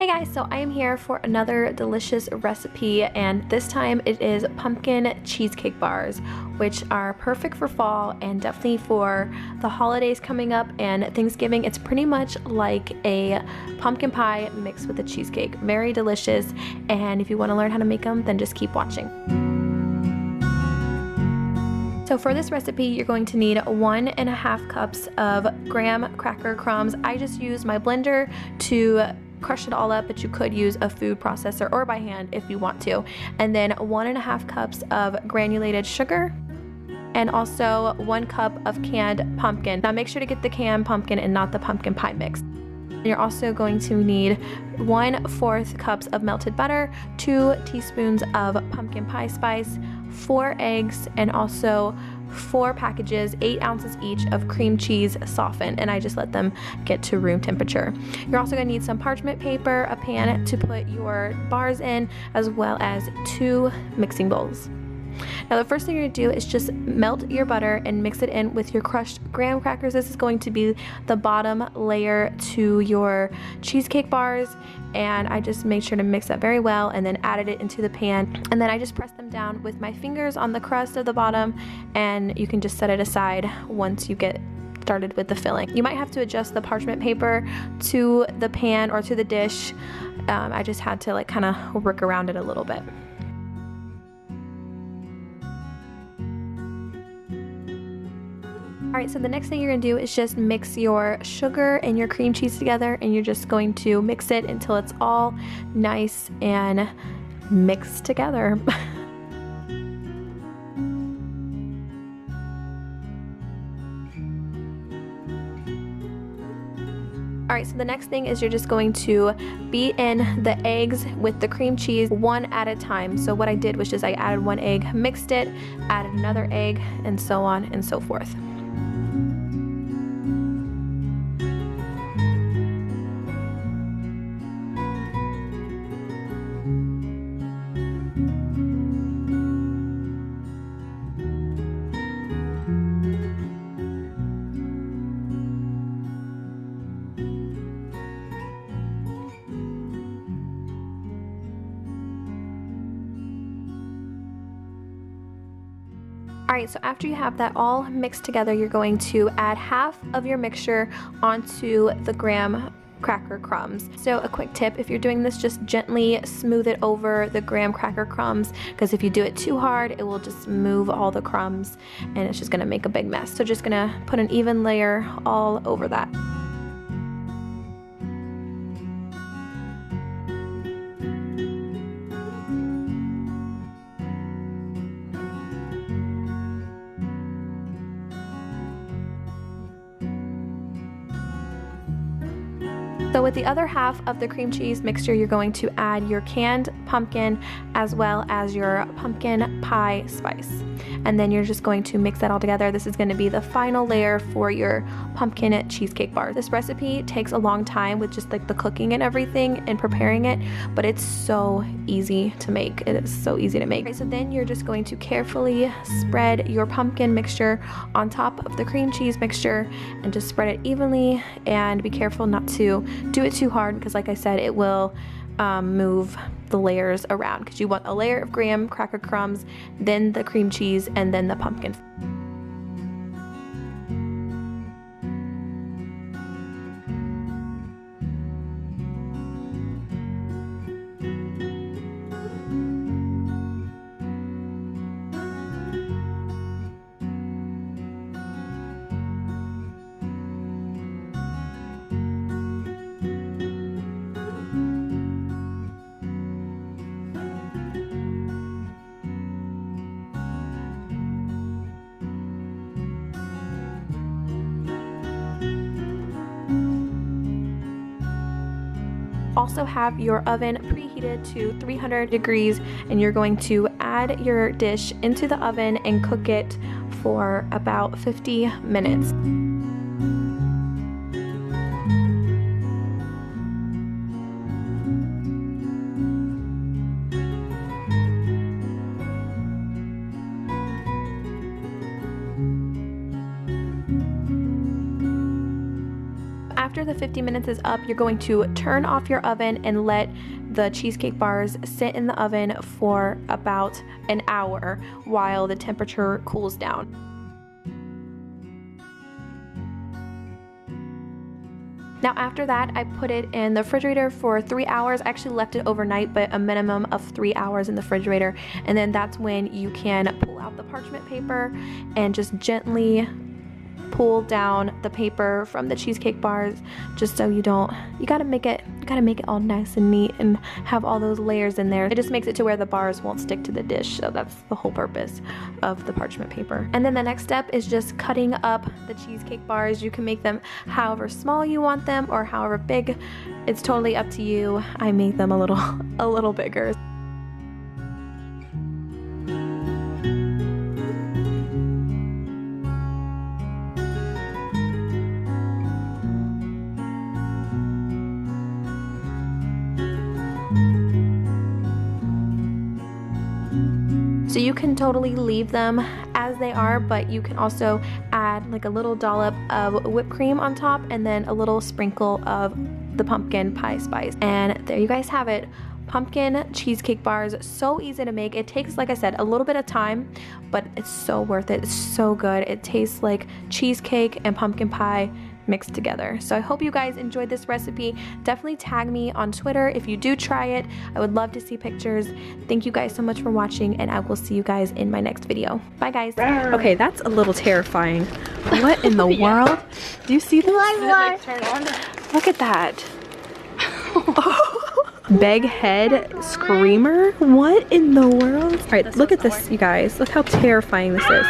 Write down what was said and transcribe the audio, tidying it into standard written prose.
Hey guys, so I am here for another delicious recipe, and this time it is pumpkin cheesecake bars, which are perfect for fall and definitely for the holidays coming up and Thanksgiving. It's pretty much like a pumpkin pie mixed with a cheesecake. Very delicious, and if you want to learn how to make them, then just keep watching. So for this recipe, you're going to need 1.5 cups of graham cracker crumbs. I just use my blender to crush it all up, but you could use a food processor or by hand if you want to. And then 1.5 cups of granulated sugar, and also 1 cup of canned pumpkin. Now make sure to get the canned pumpkin and not the pumpkin pie mix. You're also going to need 1/4 cups of melted butter, 2 teaspoons of pumpkin pie spice, 4 eggs, and also 4 packages, 8 ounces each of cream cheese softened, and I just let them get to room temperature. You're also going to need some parchment paper, a pan to put your bars in, as well as 2 mixing bowls. Now the first thing you're going to do is just melt your butter and mix it in with your crushed graham crackers. This is going to be the bottom layer to your cheesecake bars, and I just made sure to mix that very well and then added it into the pan, and then I just pressed them down with my fingers on the crust of the bottom, and you can just set it aside once you get started with the filling. You might have to adjust the parchment paper to the pan or to the dish. I just had to kind of work around it a little bit. Alright, so the next thing you're going to do is just mix your sugar and your cream cheese together, and you're just going to mix it until it's all nice and mixed together. Alright, so the next thing is you're just going to beat in the eggs with the cream cheese one at a time. So what I did was just I added 1 egg, mixed it, added another egg, and so on and so forth. Alright, so after you have that all mixed together, you're going to add half of your mixture onto the graham cracker crumbs. So a quick tip, if you're doing this, just gently smooth it over the graham cracker crumbs, because if you do it too hard, it will just move all the crumbs and it's just going to make a big mess. So just going to put an even layer all over that. So with the other half of the cream cheese mixture, you're going to add your canned pumpkin as well as your pumpkin pie spice. And then you're just going to mix that all together. This is going to be the final layer for your pumpkin cheesecake bar. This recipe takes a long time with just the cooking and everything and preparing it, but it's so easy to make. It is so easy to make. Okay, so then you're just going to carefully spread your pumpkin mixture on top of the cream cheese mixture and just spread it evenly, and be careful not to do it too hard, because like I said, it will move the layers around, because you want a layer of graham cracker crumbs, then the cream cheese, and then the pumpkin. Also have your oven preheated to 300 degrees, and you're going to add your dish into the oven and cook it for about 50 minutes. after the 50 minutes is up, you're going to turn off your oven and let the cheesecake bars sit in the oven for about an hour while the temperature cools down. Now after that, I put it in the refrigerator for 3 hours. I actually left it overnight, but a minimum of 3 hours in the refrigerator. And then that's when you can pull out the parchment paper and just gently pull down the paper from the cheesecake bars, just so you gotta make it all nice and neat and have all those layers in there. It just makes it to where the bars won't stick to the dish, so that's the whole purpose of the parchment paper. And then the next step is just cutting up the cheesecake bars. You can make them however small you want them or however big. It's totally up to you. I make them a little bigger. So you can totally leave them as they are, but you can also add like a little dollop of whipped cream on top and then a little sprinkle of the pumpkin pie spice. And there you guys have it. Pumpkin cheesecake bars. So easy to make. It takes, like I said, a little bit of time, but it's so worth it. It's so good. It tastes like cheesecake and pumpkin pie mixed together. So I hope you guys enjoyed this recipe. Definitely tag me on Twitter if you do try it. I would love to see pictures. Thank you guys so much for watching, and I will see you guys in my next video. Bye guys. Okay, that's a little terrifying. What in the world? Do you see this? Look at that. Big head screamer? What in the world? All right, look at this, you guys. Look how terrifying this is.